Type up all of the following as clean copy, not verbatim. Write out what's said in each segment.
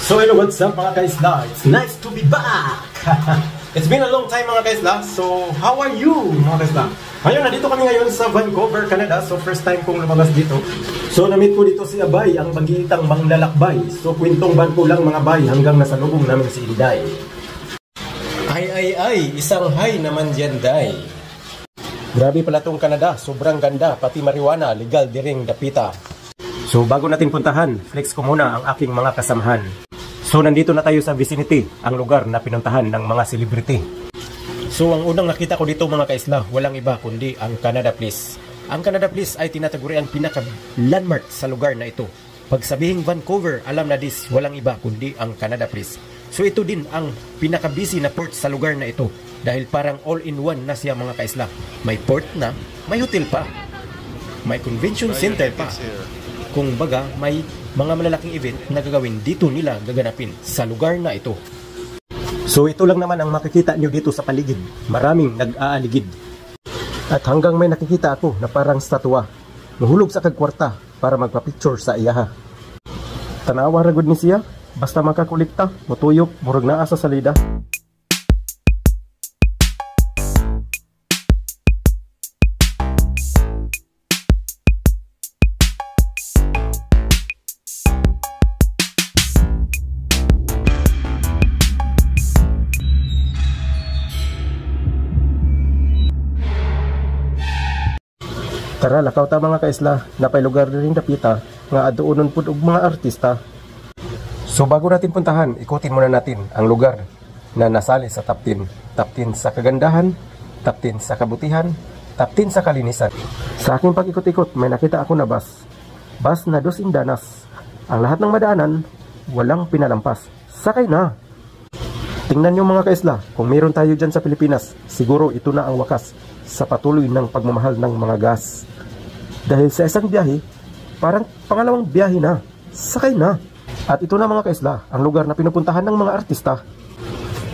So hello, what's up mga kaisla? It's nice to be back! It's been a long time mga kaisla. So how are you mga kaisla? Ngayon, nandito kami ngayon sa Vancouver, Canada. So first time kong lumabas dito. So na-meet ko dito si Abay, ang bagitang manglalakbay. So kwentong ban ko lang mga bay hanggang nasa lubong namin si Inday. Ay, isang hi naman dyan, day. Grabe pala tong Canada, sobrang ganda, pati marijuana, legal diring dapita. So bago natin puntahan, flex ko muna ang aking mga kasamahan. So nandito na tayo sa vicinity, ang lugar na pinuntahan ng mga celebrity. So ang unang nakita ko dito mga kaisla, walang iba kundi ang Canada Place. Ang Canada Place ay tinataguri ang pinaka-landmark sa lugar na ito. Pag sabihing Vancouver, alam na this, walang iba kundi ang Canada Place. So ito din ang pinaka-busy na port sa lugar na ito. Dahil parang all-in-one na siya mga kaisla. May port na, may hotel pa, may convention center pa. Kung baga, may mga malalaking event na gagawin dito nila gaganapin sa lugar na ito. So ito lang naman ang makikita nyo dito sa paligid. Maraming nag-aaligid. At hanggang may nakikita ako na parang statwa. Nahulog sa kagkwarta para magpa-picture sa iyaha. Tanawa ragod ni siya. Basta makakulikta, mutuyok, murag naa sa salida. Tara, lakaw ta mga kaisla, napay lugar rin dapita, nga adoonon pud og mga artista. So bago natin puntahan, ikutin muna natin ang lugar na nasali sa top 10. Top 10 sa kagandahan, top 10 sa kabutihan, top 10 sa kalinisan. Sa aking pag-ikot-ikot, may nakita ako na bus. Bus na 2 indanas. Ang lahat ng madaanan, walang pinalampas. Sakay na! Tingnan nyo mga kaisla, kung meron tayo dyan sa Pilipinas, siguro ito na ang wakas sa patuloy ng pagmamahal ng mga gas. Dahil sa isang biyahe, parang pangalawang biyahe na. Sakay na! At ito na mga kaisla, ang lugar na pinupuntahan ng mga artista.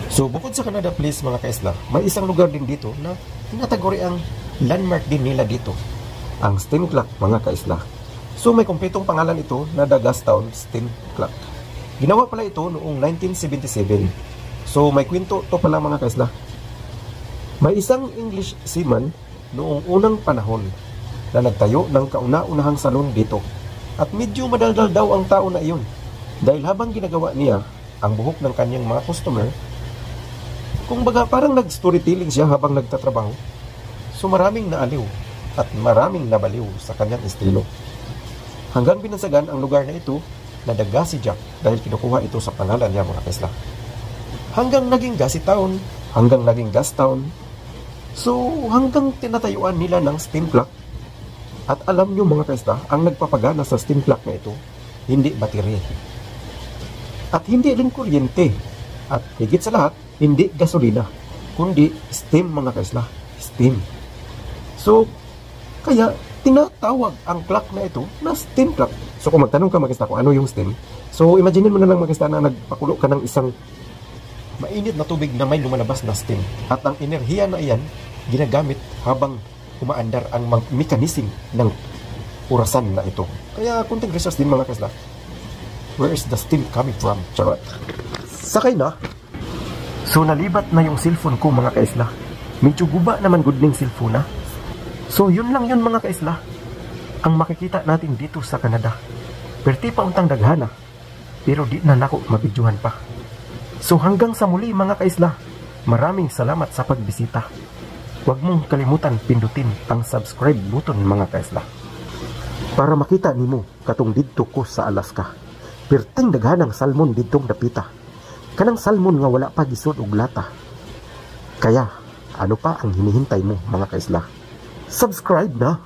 So bukod sa Canada Place mga kaisla, may isang lugar din dito na tinataguri ang landmark din nila dito. Ang Steam Clock mga kaisla. So may kumpletong pangalan ito na The Gastown Steam Clock. Ginawa pala ito noong 1977. So may kwento to pala mga kaisla. May isang English seaman noong unang panahon na nagtayo ng kauna-unahang salon dito. At medyo madaldal daw ang tao na iyon. Dahil habang ginagawa niya ang buhok ng kanyang mga customer, kung baga parang nag-storytelling siya habang nagtatrabaho. So maraming naaliw at maraming nabaliw sa kanyang estilo. Hanggang binansagan ang lugar na ito na The Gassy Jack dahil kinukuha ito sa pangalan niya mga kaisla. Hanggang naging Gassy Town, hanggang naging Gas Town. So hanggang tinatayuan nila ng steam clock. At alam nyo mga kaisla, ang nagpapagana sa steam clock na ito, hindi battery. At hindi rin kuryente. At higit sa lahat, hindi gasolina, kundi steam mga kaisla. Steam. So, kaya tinatawag ang clock na ito na steam clock. So kung magtanong ka mga kaisla kung ano yung steam, so imagine mo na lang mga kaisla na nagpakulo ka ng isang mainit na tubig na may lumalabas na steam. At ang enerhiya na iyan, ginagamit habang umaandar ang mekanism ng orasan na ito. Kaya kunting research din mga kaisla. Where is the steam coming from? Charot. Sakay na. So nalibat na yung cellphone ko mga kaisla. Medyo guba naman good ning cellphone na. So yun lang yun mga kaisla. Ang makikita natin dito sa Canada. Perti pa untang daghana. Pero di na nako mabidyohan pa. So hanggang sa muli mga kaisla. Maraming salamat sa pagbisita. Huwag mong kalimutan pindutin ang subscribe button mga kaisla. Para makita nimo katong didto ko sa Alaska. Perting daghanang salmon didtong dapita. Kanang salmon nga wala pa gisod og lata. Kaya ano pa ang hinihintay mo mga kaisla? Subscribe na!